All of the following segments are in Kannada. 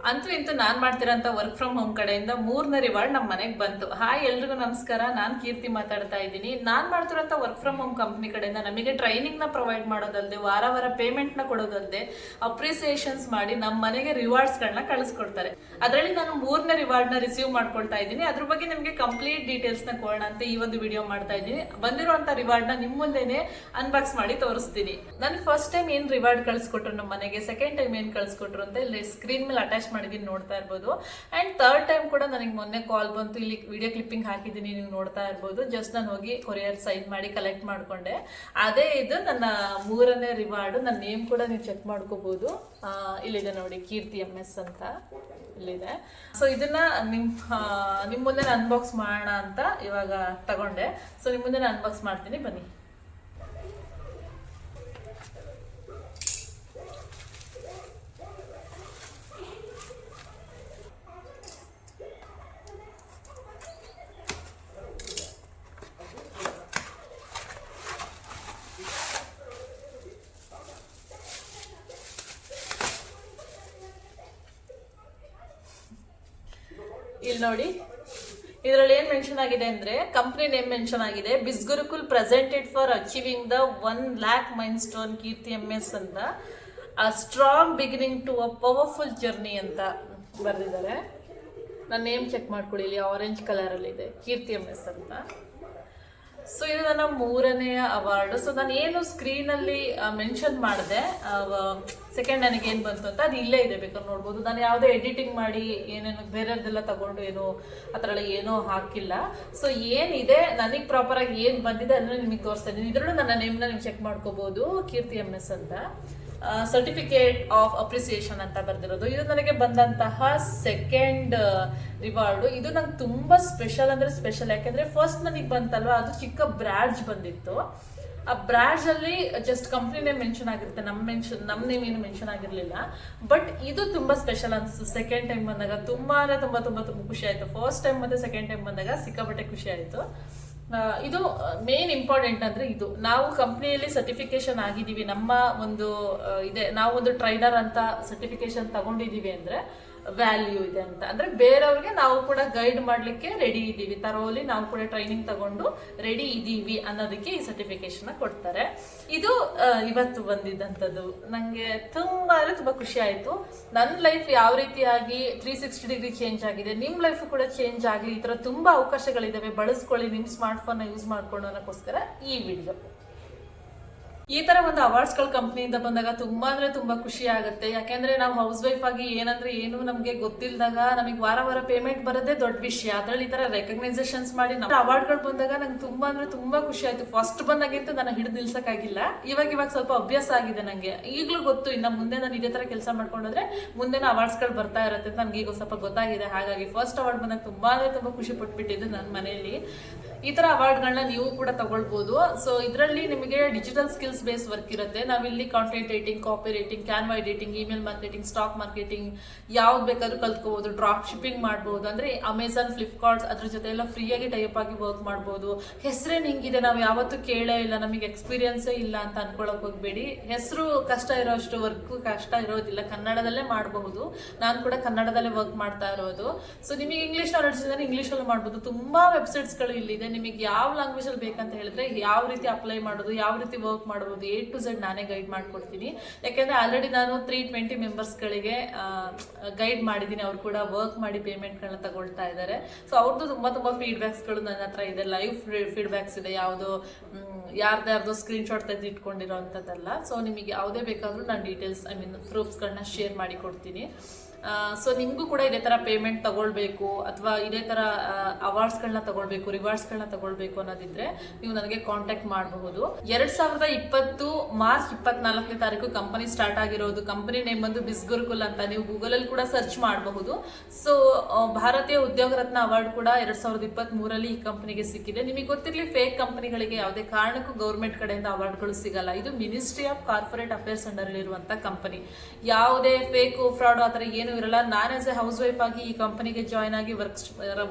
ಅಂತೂ ಇಂತೂ ನಾನು ಮಾಡ್ತಿರೋಂಥ ವರ್ಕ್ ಫ್ರಮ್ ಹೋಮ್ ಕಡೆಯಿಂದ 3ನೇ ರಿವಾರ್ಡ್ ನಮ್ಮ ಮನೆಗೆ ಬಂತು. ಹಾಯ್ ಎಲ್ರಿಗೂ ನಮಸ್ಕಾರ, ನಾನು ಕೀರ್ತಿ ಮಾತಾಡ್ತಾ ಇದ್ದೀನಿ. ನಾನು ಮಾಡ್ತಿರೋಂಥ ವರ್ಕ್ ಫ್ರಮ್ ಹೋಮ್ ಕಂಪ್ನಿ ಕಡೆಯಿಂದ ನಮಗೆ ಟ್ರೈನಿಂಗ್ನ ಪ್ರೊವೈಡ್ ಮಾಡೋದಲ್ಲದೆ ವಾರ ವಾರ ಪೇಮೆಂಟ್ನ ಕೊಡೋದಲ್ಲದೆ ಅಪ್ರಿಸಿಯೇಷನ್ಸ್ ಮಾಡಿ ನಮ್ಮ ಮನೆಗೆ ರಿವಾರ್ಡ್ಸ್ಗಳನ್ನ ಕಳಿಸ್ಕೊಡ್ತಾರೆ. ಅದರಲ್ಲಿ ನಾನು 3ನೇ ರಿವಾರ್ಡ್ನ ರಿಸೀವ್ ಮಾಡ್ಕೊಳ್ತಾ ಇದ್ದೀನಿ. ಅದ್ರ ಬಗ್ಗೆ ನಿಮಗೆ ಕಂಪ್ಲೀಟ್ ಡೀಟೇಲ್ಸ್ನ ಕೊಡೋಣ ಅಂತ ಈ ಒಂದು ವಿಡಿಯೋ ಮಾಡ್ತಾ ಇದ್ದೀನಿ. ಬಂದಿರುವಂಥ ರಿವಾರ್ಡ್ನ ನಿಮ್ಮ ಮುಂದೆನೆ ಅನ್ಬಾಕ್ಸ್ ಮಾಡಿ ತೋರಿಸ್ತೀನಿ. ನಾನು ಫಸ್ಟ್ ಟೈಮ್ ಏನು ರಿವಾರ್ಡ್ ಕಳಿಸ್ಕೊಟ್ರು ನಮ್ಮ ಮನೆಗೆ, ಸೆಕೆಂಡ್ ಟೈಮ್ ಏನು ಕಳಿಸ್ಕೊಟ್ರು ಅಂತ ಇಲ್ಲಿ ಸ್ಕ್ರೀನ್ ಮೇಲೆ ಅಟ್ಯಾಚ್ ಮಾಡಿದೀನಿ, ನೋಡ್ತಾ ಇರ್ಬೋದು. ಅಂಡ್ ಥರ್ಡ್ ಟೈಮ್ ಕೂಡ ನನಗೆ ಮೊನ್ನೆ ಕಾಲ್ ಬಂತು, ಇಲ್ಲಿ ವಿಡಿಯೋ ಕ್ಲಿಪ್ಪಿಂಗ್ ಹಾಕಿದ್ದೀನಿ, ನೀವು ನೋಡ್ತಾ ಇರ್ಬೋದು. ಜಸ್ಟ್ ನಾನು ಹೋಗಿ ಕೊರಿಯರ್ ಸೈನ್ ಮಾಡಿ ಕಲೆಕ್ಟ್ ಮಾಡ್ಕೊಂಡೆ. ಅದೇ ಇದು ನನ್ನ 3ನೇ ರಿವಾರ್ಡ್. ನನ್ನ ನೇಮ್ ಕೂಡ ನೀವು ಚೆಕ್ ಮಾಡ್ಕೋಬಹುದು. ಇಲ್ಲಿದೆ ನೋಡಿ, ಕೀರ್ತಿ MS ಅಂತ ಇಲ್ಲಿದೆ. ಸೊ ಇದನ್ನ ನಿಮ್ಮ ಮುಂದೆ ಅನ್ಬಾಕ್ಸ್ ಮಾಡೋಣ ಅಂತ ಇವಾಗ ತಗೊಂಡೆ. ಸೊ ನಿಮ್ಮ ಮುಂದೆ ಅನ್ಬಾಕ್ಸ್ ಮಾಡ್ತೀನಿ, ಬನ್ನಿ. ಇಲ್ಲಿ ನೋಡಿ, ಇದರಲ್ಲಿ ಏನ್ ಮೆನ್ಷನ್ ಆಗಿದೆ ಅಂದ್ರೆ ಕಂಪ್ನಿ ನೇಮ್ ಮೆನ್ಷನ್ ಆಗಿದೆ. Bizgurukul presented for achieving the 1 lakh milestone Keerthi MS ಅಂತ, a strong beginning to a powerful journey ಅಂತ ಬರೆದಿದ್ದಾರೆ. ನನ್ನ ನೇಮ್ ಚೆಕ್ ಮಾಡ್ಕೊಳ್ಳಿ, ಇಲ್ಲಿ ಆರೆಂಜ್ ಕಲರ್ ಅಲ್ಲಿ ಇದೆ, ಕೀರ್ತಿ MS ಅಂತ. ಸೊ ಇದು ನನ್ನ 3ನೇ ಅವಾರ್ಡ್. ಸೊ ನಾನು ಏನು ಸ್ಕ್ರೀನ್ ಅಲ್ಲಿ ಮೆನ್ಷನ್ ಮಾಡಿದೆ, ಸೆಕೆಂಡ್ ನನಗೆ ಏನು ಬಂತು ಅಂತ ಅದು ಇಲ್ಲೇ ಇದೆ, ಬೇಕಾದ್ರೆ ನೋಡ್ಬೋದು. ನಾನು ಯಾವುದೇ ಎಡಿಟಿಂಗ್ ಮಾಡಿ ಏನೇನು ಬೇರೆಯವ್ರದ್ದೆಲ್ಲ ತಗೊಂಡು ಏನು ಆ ಥರ ಎಲ್ಲ ಏನೂ ಹಾಕಿಲ್ಲ. ಸೊ ಏನಿದೆ ನನಗೆ ಪ್ರಾಪರ್ ಆಗಿ ಏನು ಬಂದಿದೆ ಅದನ್ನ ನಿಮಗೆ ತೋರಿಸ್ತಾ ಇದ್ದೀನಿ. ಇದರಲ್ಲೂ ನನ್ನ ನೇಮ್ನ ನೀವು ಚೆಕ್ ಮಾಡ್ಕೋಬಹುದು, ಕೀರ್ತಿ MS ಅಂತ. ಸರ್ಟಿಫಿಕೇಟ್ ಆಫ್ ಅಪ್ರಿಸಿಯೇಷನ್ ಅಂತ ಬರ್ದಿರೋದು. ಇದು ನನಗೆ ಬಂದಂತಹ ಸೆಕೆಂಡ್ ರಿವಾರ್ಡು. ಇದು ನಂಗೆ ತುಂಬಾ ಸ್ಪೆಷಲ್ ಅಂದ್ರೆ ಸ್ಪೆಷಲ್, ಯಾಕೆಂದ್ರೆ ಫಸ್ಟ್ ನನಗೆ ಬಂತಲ್ವಾ, ಅದು ಚಿಕ್ಕ ಬ್ರಾಡ್ಜ್ ಬಂದಿತ್ತು. ಆ ಬ್ರಾಡ್ಜ್ ಅಲ್ಲಿ ಜಸ್ಟ್ ಕಂಪ್ನಿ ನೇಮ್ ಮೆನ್ಷನ್ ಆಗಿರುತ್ತೆ, ನಮ್ಮ ನೇಮ್ ಏನು ಮೆನ್ಷನ್ ಆಗಿರ್ಲಿಲ್ಲ. ಬಟ್ ಇದು ತುಂಬಾ ಸ್ಪೆಷಲ್ ಅನ್ಸುತ್ತೆ. ಸೆಕೆಂಡ್ ಟೈಮ್ ಬಂದಾಗ ತುಂಬಾ ಖುಷಿ ಆಯ್ತು. ಫಸ್ಟ್ ಟೈಮ್ ಮತ್ತೆ ಸೆಕೆಂಡ್ ಟೈಮ್ ಬಂದಾಗ ಸಿಕ್ಕಾಪಟ್ಟೆ ಖುಷಿ ಆಯ್ತು. ಇದು ಮೇನ್ ಇಂಪಾರ್ಟೆಂಟ್ ಅಂದ್ರೆ ಇದು ನಾವು ಕಂಪ್ನಿಯಲ್ಲಿ ಸರ್ಟಿಫಿಕೇಶನ್ ಆಗಿದ್ದೀವಿ, ನಮ್ಮ ಒಂದು ಇದೆ, ನಾವು ಒಂದು ಟ್ರೈನರ್ ಅಂತ ಸರ್ಟಿಫಿಕೇಶನ್ ತಗೊಂಡಿದೀವಿ ಅಂದ್ರೆ ವ್ಯಾಲ್ಯೂ ಇದೆ ಅಂತ, ಅಂದ್ರೆ ಬೇರೆಯವ್ರಿಗೆ ನಾವು ಕೂಡ ಗೈಡ್ ಮಾಡ್ಲಿಕ್ಕೆ ರೆಡಿ ಇದ್ದೀವಿ, ತರೋಲಿ ನಾವು ಕೂಡ ಟ್ರೈನಿಂಗ್ ತಗೊಂಡು ರೆಡಿ ಇದ್ದೀವಿ ಅನ್ನೋದಕ್ಕೆ ಈ ಸರ್ಟಿಫಿಕೇಶನ್ ಕೊಡ್ತಾರೆ. ಇದು ಇವತ್ತು ಬಂದಿದ್ದಂಥದ್ದು. ನಂಗೆ ತುಂಬಾ ಖುಷಿ ಆಯ್ತು. ನನ್ನ ಲೈಫ್ ಯಾವ ರೀತಿಯಾಗಿ 360 ಡಿಗ್ರಿ ಚೇಂಜ್ ಆಗಿದೆ, ನಿಮ್ ಲೈಫ್ ಕೂಡ ಚೇಂಜ್ ಆಗಲಿ. ಈ ತರ ತುಂಬಾ ಅವಕಾಶಗಳಿದಾವೆ, ಬಳಸ್ಕೊಳ್ಳಿ ನಿಮ್ ಸ್ಮಾರ್ಟ್ ಫೋನ್ ಯೂಸ್ ಮಾಡ್ಕೊಂಡು ಅನ್ನೋಕ್ಕೋಸ್ಕರ ಈ ವಿಡಿಯೋ. ಈ ತರ ಒಂದು ಅವಾರ್ಡ್ಸ್ಗಳ ಕಂಪ್ನಿಯಿಂದ ಬಂದಾಗ ತುಂಬಾ ಖುಷಿ ಆಗುತ್ತೆ. ಯಾಕೆಂದ್ರೆ ನಾವು ಹೌಸ್ ವೈಫ್ ಆಗಿ ಏನಂದ್ರೆ ಏನು ನಮ್ಗೆ ಗೊತ್ತಿಲ್ದಾಗ ನಮಗೆ ವಾರ ವಾರ ಪೇಮೆಂಟ್ ಬರೋದೇ ದೊಡ್ಡ ವಿಷಯ. ಅದ್ರಲ್ಲಿ ಈ ತರ ರೆಕಗ್ನೈಸೇಷನ್ಸ್ ಮಾಡಿ ಅವಾರ್ಡ್ಗಳು ಬಂದಾಗ ನಂಗೆ ತುಂಬಾ ಖುಷಿ ಆಯ್ತು. ಫಸ್ಟ್ ಬಂದಾಗಿತ್ತು ನಾನು ಹಿಡಿದು ನಿಲ್ಸಕ್ಕಾಗಿಲ್ಲ, ಇವಾಗ ಸ್ವಲ್ಪ ಅಭ್ಯಾಸ ಆಗಿದೆ ನಂಗೆ. ಈಗಲೂ ಗೊತ್ತು, ಇನ್ನು ಮುಂದೆ ನಾನು ಇದೇ ತರ ಕೆಲಸ ಮಾಡ್ಕೊಂಡ್ರೆ ಮುಂದೆನೂ ಅವಾರ್ಡ್ಸ್ಗಳು ಬರ್ತಾ ಇರುತ್ತೆ ಅಂತ ನಮ್ಗೆ ಈಗ ಸ್ವಲ್ಪ ಗೊತ್ತಾಗಿದೆ. ಹಾಗಾಗಿ ಫಸ್ಟ್ ಅವಾರ್ಡ್ ಬಂದಾಗ ತುಂಬಾ ಖುಷಿ ಪಟ್ಬಿಟ್ಟಿದ್ದು ನನ್ನ ಮನೆಯಲ್ಲಿ. ಈ ತರ ಅವಾರ್ಡ್ಗಳನ್ನ ನೀವು ಕೂಡ ತಗೊಳ್ಬಹುದು. ಸೊ ಇದರಲ್ಲಿ ನಿಮಗೆ ಡಿಜಿಟಲ್ ಸ್ಕಿಲ್ಸ್ ಬೇಸ್ ವರ್ಕ್ ಇರುತ್ತೆ. ನಾವಿಲ್ಲಿ content writing, copy writing, Canva editing, email marketing, stock marketing ಯಾವ್ದು ಬೇಕಾದ್ರೂ ಕಲ್ತ್ಕೋಬಹುದು. ಡ್ರಾಪ್ ಶಿಪ್ಪಿಂಗ್ ಮಾಡಬಹುದು, ಅಂದ್ರೆ ಅಮೆಝಾನ್, ಫ್ಲಿಪ್ಕಾರ್ಟ್ಸ್ ಅದ್ರ ಜೊತೆ ಎಲ್ಲ ಫ್ರೀಯಾಗಿ ಟೈಪ್ ಆಗಿ ವರ್ಕ್ ಮಾಡಬಹುದು. ಹೆಸರೇನು ಹಿಂಗಿದೆ, ನಾವು ಯಾವತ್ತೂ ಕೇಳೇ ಇಲ್ಲ, ನಮಗೆ ಎಕ್ಸ್ಪೀರಿಯನ್ಸೇ ಇಲ್ಲ ಅಂತ ಅನ್ಕೊಳಕ್ ಹೋಗ್ಬೇಡಿ. ಹೆಸರು ಕಷ್ಟ ಇರೋಷ್ಟು ವರ್ಕ್ ಕಷ್ಟ ಇರೋದಿಲ್ಲ, ಕನ್ನಡದಲ್ಲೇ ಮಾಡಬಹುದು. ನಾನು ಕೂಡ ಕನ್ನಡದಲ್ಲೇ ವರ್ಕ್ ಮಾಡ್ತಾ ಇರೋದು. ಸೊ ನಿಮಗೆ ಇಂಗ್ಲಿಷ್ ನಾಲೆಡ್ಜ್ ಇದ್ರೆ ಇಂಗ್ಲಿಷ್ ಅಲ್ಲಿ ಮಾಡಬಹುದು. ತುಂಬಾ ವೆಬ್ಸೈಟ್ಸ್ ಗಳು ಇಲ್ಲಿದೆ. ನಿಮಗೆ ಯಾವ ಲ್ಯಾಂಗ್ವೇಜ್ ಅಲ್ಲಿ ಬೇಕಂತ ಹೇಳಿದ್ರೆ ಯಾವ ರೀತಿ ಅಪ್ಲೈ ಮಾಡೋದು, ಯಾವ ರೀತಿ ವರ್ಕ್ ಮಾಡಬಹುದು, A to Z ನಾನೇ ಗೈಡ್ ಮಾಡ್ಕೊಡ್ತೀನಿ. ಯಾಕೆಂದ್ರೆ ಆಲ್ರೆಡಿ ನಾನು 320 ಮೆಂಬರ್ಸ್ಗಳಿಗೆ ಗೈಡ್ ಮಾಡಿದ್ದೀನಿ. ಅವ್ರು ಕೂಡ ವರ್ಕ್ ಮಾಡಿ ಪೇಮೆಂಟ್ಗಳನ್ನ ತಗೊಳ್ತಾ ಇದ್ದಾರೆ. ಸೊ ಅವ್ರದ್ದು ತುಂಬಾ ಫೀಡ್ಬ್ಯಾಕ್ಸ್ಗಳು ನನ್ನ ಹತ್ರ ಇದೆ, ಲೈವ್ ಫೀಡ್ಬ್ಯಾಕ್ಸ್ ಇದೆ. ಯಾವುದು ಯಾರ್ದಾರ್ದು ಸ್ಕ್ರೀನ್ ಶಾಟ್ ತೆಗೆದು ಇಟ್ಕೊಂಡಿರೋ ಅಂಥದ್ದಲ್ಲ. ಸೊ ನಿಮಗೆ ಯಾವುದೇ ಬೇಕಾದರೂ ನಾನು ಡೀಟೇಲ್ಸ್ ಪ್ರೂಫ್ಸ್ಗಳನ್ನ ಶೇರ್ ಮಾಡಿ ಕೊಡ್ತೀನಿ. ಸೊ ನಿಮಗೂ ಕೂಡ ಇದೇ ಥರ ಪೇಮೆಂಟ್ ತಗೊಳ್ಬೇಕು ಅಥವಾ ಇದೇ ಥರ ಅವಾರ್ಡ್ಸ್ಗಳನ್ನ ತಗೊಳ್ಬೇಕು, ರಿವಾರ್ಡ್ಸ್ಗಳನ್ನ ತಗೊಳ್ಬೇಕು ಅನ್ನೋದಿದ್ರೆ ನೀವು ನನಗೆ ಕಾಂಟ್ಯಾಕ್ಟ್ ಮಾಡಬಹುದು. 2020 ಮಾರ್ಚ್ 24ನೇ ತಾರೀಕು ಕಂಪನಿ ಸ್ಟಾರ್ಟ್ ಆಗಿರೋದು. ಕಂಪನಿ ನೇಮ್ ಬಂದು ಬಿಸ್ಗುರುಕುಲ್ ಅಂತ, ನೀವು ಗೂಗಲಲ್ಲಿ ಕೂಡ ಸರ್ಚ್ ಮಾಡಬಹುದು. ಸೊ ಭಾರತೀಯ ಉದ್ಯೋಗ ರತ್ನ ಅವಾರ್ಡ್ ಕೂಡ 2023ರಲ್ಲಿ ಈ ಕಂಪನಿಗೆ ಸಿಕ್ಕಿದೆ. ನಿಮಗೆ ಗೊತ್ತಿರಲಿ, ಫೇಕ್ ಕಂಪನಿಗಳಿಗೆ ಯಾವುದೇ ಕಾರಣಕ್ಕೂ ಗೌರ್ಮೆಂಟ್ ಕಡೆಯಿಂದ ಅವಾರ್ಡ್ಗಳು ಸಿಗಲ್ಲ. ಇದು ministry of corporate affairs under ಇರುವಂತ ಕಂಪನಿ. ಯಾವುದೇ ಫೇಕ್ ಫ್ರಾಡ್ ಆ ಥರ ಏನು ಏನೂ ಇರಲ್ಲ. ನಾನು ಆಸ್ ಎ ಹೌಸ್ ವೈಫ್ ಆಗಿ ಈ ಕಂಪನಿಗೆ ಜಾಯ್ನ್ ಆಗಿ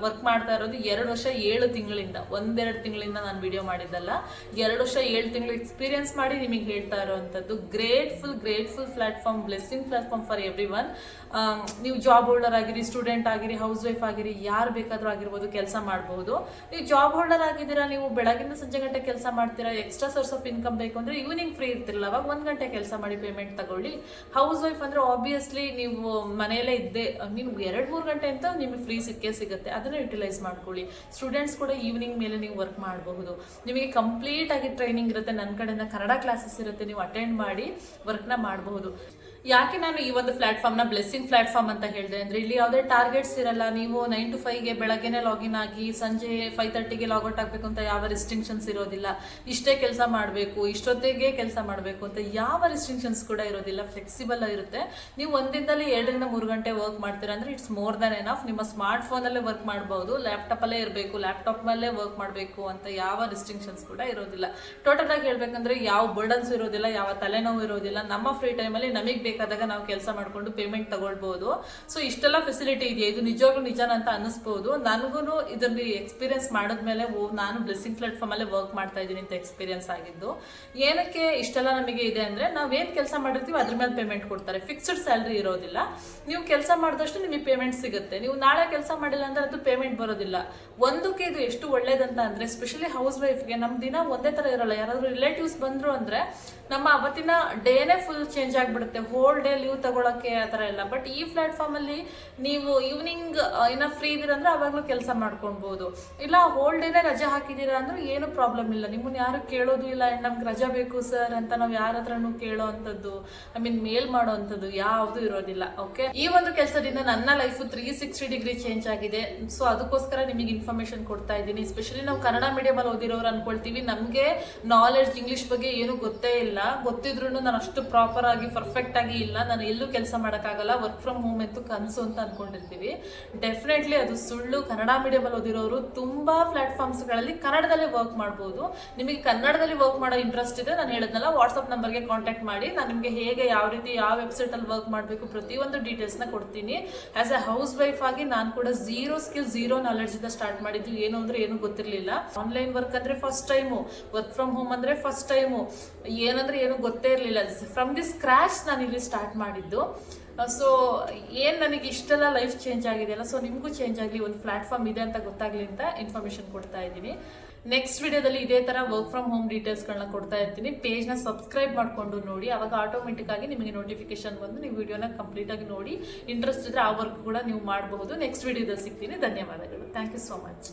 ವರ್ಕ್ ಮಾಡ್ತಾ ಇರೋದು 2 ವರ್ಷ 7 ತಿಂಗಳಿಂದ, 1-2 ತಿಂಗಳಿಂದ ನಾನು ವಿಡಿಯೋ ಮಾಡಿದ್ದಲ್ಲ. 2 ವರ್ಷ 7 ತಿಂಗಳು ಎಕ್ಸ್ಪೀರಿಯನ್ಸ್ ಮಾಡಿ ನಿಮಗೆ ಹೇಳ್ತಾ ಇರೋವಂಥದ್ದು. Grateful platform, blessing platform for everyone. ನೀವು ಜಾಬ್ ಹೋಲ್ಡರ್ ಆಗಿರಿ, ಸ್ಟೂಡೆಂಟ್ ಆಗಿರಿ, ಹೌಸ್ ವೈಫ್ ಆಗಿರಿ, ಯಾರು ಬೇಕಾದರೂ ಆಗಿರ್ಬೋದು, ಕೆಲಸ ಮಾಡಬಹುದು. ನೀವು ಜಾಬ್ ಹೋಲ್ಡರ್ ಆಗಿದ್ದೀರಾ, ನೀವು ಬೆಳಗಿನ ಸಂಜೆ ಗಂಟೆ ಕೆಲಸ ಮಾಡ್ತೀರಾ, ಎಕ್ಸ್ಟ್ರಾ ಸೋರ್ಸ್ ಆಫ್ ಇನ್ಕಮ್ ಬೇಕು ಅಂದ್ರೆ ಈವ್ನಿಂಗ್ ಫ್ರೀ ಇರ್ತಿರಲ್ಲ, ಅವಾಗ 1 ಗಂಟೆ ಕೆಲಸ ಮಾಡಿ ಪೇಮೆಂಟ್ ತಗೊಳ್ಳಿ. ಹೌಸ್ ವೈಫ್ ಅಂದ್ರೆ ಆಬ್ವಿಯಸ್ಲಿ ನೀವು ಮನೆಯಲ್ಲೇ ಇದ್ದೆ, ನಿಮ್ಗೆ 2-3 ಗಂಟೆ ಅಂತ ನಿಮಗೆ ಫ್ರೀ ಸಿಗುತ್ತೆ, ಅದನ್ನ ಯುಟಿಲೈಸ್ ಮಾಡ್ಕೊಳ್ಳಿ. ಸ್ಟೂಡೆಂಟ್ಸ್ ಕೂಡ ಈವ್ನಿಂಗ್ ಮೇಲೆ ನೀವು ವರ್ಕ್ ಮಾಡಬಹುದು. ನಿಮಗೆ ಕಂಪ್ಲೀಟ್ ಆಗಿ ಟ್ರೈನಿಂಗ್ ಇರುತ್ತೆ, ನನ್ನ ಕಡೆಯಿಂದ ಕನ್ನಡ ಕ್ಲಾಸಸ್ ಇರುತ್ತೆ, ನೀವು ಅಟೆಂಡ್ ಮಾಡಿ ವರ್ಕ್ನ ಮಾಡಬಹುದು. ಯಾಕೆ ನಾನು ಈ ಒಂದು ಪ್ಲಾಟ್ಫಾರ್ಮ್ನ ಬ್ಲೆಸ್ಸಿಂಗ್ ಪ್ಲಾಟ್ಫಾರ್ಮ್ ಅಂತ ಹೇಳಿದೆ ಅಂದರೆ, ಇಲ್ಲಿ ಯಾವುದೇ ಟಾರ್ಗೆಟ್ಸ್ ಇರಲ್ಲ. ನೀವು 9 to 5ಗೆ ಬೆಳಗ್ಗೆನೆ ಲಾಗಿನ್ ಆಗಿ ಸಂಜೆ 5:30ಗೆ ಲಾಗೌಟ್ ಆಗಬೇಕು ಅಂತ ಯಾವ ರಿಸ್ಟ್ರಿಕ್ಷನ್ಸ್ ಇರೋದಿಲ್ಲ. ಇಷ್ಟೇ ಕೆಲಸ ಮಾಡಬೇಕು, ಇಷ್ಟೊತ್ತಿಗೆ ಕೆಲಸ ಮಾಡಬೇಕು ಅಂತ ಯಾವ ರಿಸ್ಟ್ರಿಕ್ಷನ್ಸ್ ಕೂಡ ಇರೋದಿಲ್ಲ. ಫ್ಲೆಕ್ಸಿಬಲ್ ಇರುತ್ತೆ. ನೀವು 1 ದಿನದಲ್ಲಿ 2-3 ಗಂಟೆ ವರ್ಕ್ ಮಾಡ್ತೀರಾ ಅಂದರೆ ಇಟ್ಸ್ ಮೋರ್ ದನ್ ಎನಫ್. ನಿಮ್ಮ ಸ್ಮಾರ್ಟ್ ಫೋನಲ್ಲೇ ವರ್ಕ್ ಮಾಡ್ಬೋದು, ಲ್ಯಾಪ್ಟಾಪಲ್ಲೇ ಇರಬೇಕು, ಲ್ಯಾಪ್ಟಾಪ್ ಮೇಲೆ ವರ್ಕ್ ಮಾಡಬೇಕು ಅಂತ ಯಾವ ರಿಸ್ಟ್ರಿಕ್ಷನ್ಸ್ ಕೂಡ ಇರೋದಿಲ್ಲ. ಟೋಟಲ್ ಆಗಿ ಹೇಳ್ಬೇಕಂದ್ರೆ ಯಾವ ಬರ್ಡನ್ಸ್ ಇರೋದಿಲ್ಲ, ಯಾವ ತಲೆನೋವು ಇರೋದಿಲ್ಲ. ನಮ್ಮ ಫ್ರೀ ಟೈಮಲ್ಲಿ ನಮಗೆ ಬೇಕಾದಾಗ ನಾವು ಕೆಲಸ ಮಾಡ್ಕೊಂಡು ಪೇಮೆಂಟ್ ತಗೊಳ್ಬಹುದು. ಸೊ ಇಷ್ಟೆಲ್ಲ ಫೆಸಿಲಿಟಿ ಇದೆಯಾ, ಇದು ನಿಜವಾಗ್ಲೂ ನಿಜಾನ ಅಂತ ಅನಿಸ್ಬೋದು. ನನಗೂ ಇದರಲ್ಲಿ ಎಕ್ಸ್ಪೀರಿಯನ್ಸ್ ಮಾಡಿದ್ಮೇಲೆ ನಾನು ಬ್ಲೆಸ್ಸಿಂಗ್ ಪ್ಲಾಟ್ಫಾರ್ಮ್ ಅಲ್ಲೇ ವರ್ಕ್ ಮಾಡ್ತಾ ಇದ್ದೀನಿ ಅಂತ ಎಕ್ಸ್ಪೀರಿಯನ್ಸ್ ಆಗಿದ್ದು. ಏನಕ್ಕೆ ಇಷ್ಟೆಲ್ಲ ನಮಗೆ ಇದೆ ಅಂದ್ರೆ, ನಾವೇನ್ ಕೆಲಸ ಮಾಡಿರ್ತೀವಿ ಅದ್ರ ಮೇಲೆ ಪೇಮೆಂಟ್ ಕೊಡ್ತಾರೆ. ಫಿಕ್ಸ್ಡ್ ಸ್ಯಾಲ್ರಿ ಇರೋದಿಲ್ಲ. ನೀವು ಕೆಲಸ ಮಾಡಿದಷ್ಟು ನಿಮಗೆ ಪೇಮೆಂಟ್ ಸಿಗುತ್ತೆ. ನೀವು ನಾಳೆ ಕೆಲಸ ಮಾಡಿಲ್ಲ ಅಂದ್ರೆ ಅದು ಪೇಮೆಂಟ್ ಬರೋದಿಲ್ಲ. ಒಂದಕ್ಕೆ ಇದು ಎಷ್ಟು ಒಳ್ಳೇದಂತ ಅಂದ್ರೆ, ಸ್ಪೆಷಲಿ ಹೌಸ್ ವೈಫ್ಗೆ ನಮ್ಮ ದಿನ ಒಂದೇ ತರ ಇರಲ್ಲ. ಯಾರಾದ್ರೂ ರಿಲೇಟಿವ್ಸ್ ಬಂದ್ರು ಅಂದ್ರೆ ನಮ್ಮ ಅವತ್ತಿನ ಡೇನೇ ಫುಲ್ ಚೇಂಜ್ ಆಗ್ಬಿಡುತ್ತೆ. ಹೋಲ್ ಡೇ ಲೀವ್ ತಗೊಳಕ್ಕೆ ಆ ಥರ ಇಲ್ಲ. ಬಟ್ ಈ ಪ್ಲಾಟ್ಫಾರ್ಮ್ ಅಲ್ಲಿ ನೀವು ಈವ್ನಿಂಗ್ ಏನೋ ಫ್ರೀ ಇದೀರಾ ಅಂದ್ರೆ ಅವಾಗಲೂ ಕೆಲಸ ಮಾಡ್ಕೊಳ್ಬಹುದು. ಇಲ್ಲ ಹೋಲ್ ಡೇನೇ ರಜೆ ಹಾಕಿದೀರಾ ಅಂದ್ರೆ ಏನು ಪ್ರಾಬ್ಲಮ್ ಇಲ್ಲ, ನಿಮ್ಮನ್ನ ಯಾರು ಕೇಳೋದು ಇಲ್ಲ. ನಮ್ಗೆ ರಜಾ ಬೇಕು ಸರ್ ಅಂತ ನಾವು ಯಾರ ಹತ್ರನೂ ಕೇಳೋ ಅಂಥದ್ದು, ಮೇಲ್ ಮಾಡೋ ಅಂಥದ್ದು ಯಾವುದು ಇರೋದಿಲ್ಲ. ಓಕೆ, ಈ ಒಂದು ಕೆಲಸದಿಂದ ನನ್ನ ಲೈಫ್ 360 ಡಿಗ್ರಿ ಚೇಂಜ್ ಆಗಿದೆ. ಸೊ ಅದಕ್ಕೋಸ್ಕರ ನಿಮಗೆ ಇನ್ಫಾರ್ಮೇಶನ್ ಕೊಡ್ತಾ ಇದ್ದೀನಿ. ಸ್ಪೆಷಲಿ ನಾವು ಕನ್ನಡ ಮೀಡಿಯಂ ಅಲ್ಲಿ ಓದಿರೋರು ಅನ್ಕೊಳ್ತೀವಿ, ನಮಗೆ ನಾಲೆಡ್ಜ್ ಇಂಗ್ಲಿಷ್ ಬಗ್ಗೆ ಏನು ಗೊತ್ತೇ ಇಲ್ಲ. ಗೊತ್ತಿದ್ರು ನಾನು ಅಷ್ಟು ಪ್ರಾಪರ್ ಆಗಿ ಪರ್ಫೆಕ್ಟ್ ಆಗಿ ಇಲ್ಲ, ನಾನು ಎಲ್ಲೂ ಕೆಲಸ ಮಾಡೋಕ್ಕಾಗಲ್ಲ, ವರ್ಕ್ ಫ್ರಮ್ ಹೋಮ್ ಅಂತೂ ಕನಸು ಅಂತ ಅನ್ಕೊಂಡಿರ್ತೀವಿ. ಡೆಫಿನೆಟ್ಲಿ ಅದು ಸುಳ್ಳು. ಕನ್ನಡ ಮೀಡಿಯಂ ಅಲ್ಲಿ ಓದಿರೋರು ತುಂಬಾ ಪ್ಲಾಟ್ಫಾರ್ಮ್ಸ್ಗಳಲ್ಲಿ ಕನ್ನಡದಲ್ಲೇ ವರ್ಕ್ ಮಾಡ್ಬೋದು. ನಿಮಗೆ ಕನ್ನಡದಲ್ಲಿ ವರ್ಕ್ ಮಾಡೋ ಇಂಟ್ರೆಸ್ಟ್ ಇದೆ, ನಾನು ಹೇಳಿದ್ನಲ್ಲ, ವಾಟ್ಸ್ಆಪ್ ನಂಬರ್ಗೆ ಕಾಂಟ್ಯಾಕ್ಟ್ ಮಾಡಿ. ನಾನು ನಿಮಗೆ ಹೇಗೆ, ಯಾವ ರೀತಿ, ಯಾವ ವೆಬ್ಸೈಟ್ ಅಲ್ಲಿ ವರ್ಕ್ ಮಾಡಬೇಕು ಪ್ರತಿಯೊಂದು ಡೀಟೇಲ್ಸ್ನ ಕೊಡ್ತೀನಿ. ಆಸ್ ಎ ಹೌಸ್ ವೈಫ್ ಆಗಿ ನಾನು ಕೂಡ ಝೀರೋ ಸ್ಕಿಲ್, ಝೀರೋ ನಾಲೆಡ್ಜ್ ಇಂದ ಸ್ಟಾರ್ಟ್ ಮಾಡಿದ್ದು. ಏನು ಅಂದ್ರೆ ಏನು ಗೊತ್ತಿರಲಿಲ್ಲ. ಆನ್ಲೈನ್ ವರ್ಕ್ ಅಂದ್ರೆ first time, work from home ಅಂದ್ರೆ ಫಸ್ಟ್ ಟೈಮು, ಏನಂದ್ರೆ ಏನು ಗೊತ್ತೇ ಇರಲಿಲ್ಲ. ಫ್ರಮ್ ದಿ ಸ್ಕ್ರಾಚ್ ನಾನು ಇಲ್ಲಿ ಸ್ಟಾರ್ಟ್ ಮಾಡಿದ್ದು. ಸೊ ಏನು ನನಗೆ ಇಷ್ಟೆಲ್ಲ ಲೈಫ್ ಚೇಂಜ್ ಆಗಿದೆಯಲ್ಲ, ಸೊ ನಿಮಗೂ ಚೇಂಜ್ ಆಗಲಿ, ಒಂದು ಪ್ಲಾಟ್ಫಾರ್ಮ್ ಇದೆ ಅಂತ ಗೊತ್ತಾಗ್ಲಿ ಅಂತ ಇನ್ಫಾರ್ಮೇಶನ್ ಕೊಡ್ತಾ ಇದ್ದೀನಿ. ನೆಕ್ಸ್ಟ್ ವಿಡಿಯೋದಲ್ಲಿ ಇದೇ ಥರ ವರ್ಕ್ ಫ್ರಮ್ ಹೋಮ್ ಡೀಟೇಲ್ಸ್ಗಳನ್ನ ಕೊಡ್ತಾ ಇರ್ತೀನಿ. ಪೇಜ್ನ ಸಬ್ಸ್ಕ್ರೈಬ್ ಮಾಡಿಕೊಂಡು ನೋಡಿ, ಅವಾಗ ಆಟೋಮೆಟಿಕ್ ಆಗಿ ನಿಮಗೆ ನೋಟಿಫಿಕೇಶನ್ ಬಂದು ನೀವು ವಿಡಿಯೋನ ಕಂಪ್ಲೀಟಾಗಿ ನೋಡಿ. ಇಂಟ್ರೆಸ್ಟ್ ಇದ್ರೆ ಆ ವರ್ಕ್ ಕೂಡ ನೀವು ಮಾಡಬಹುದು. ನೆಕ್ಸ್ಟ್ ವಿಡಿಯೋದಲ್ಲಿ ಸಿಗ್ತೀನಿ. ಧನ್ಯವಾದಗಳು. Thank you so much.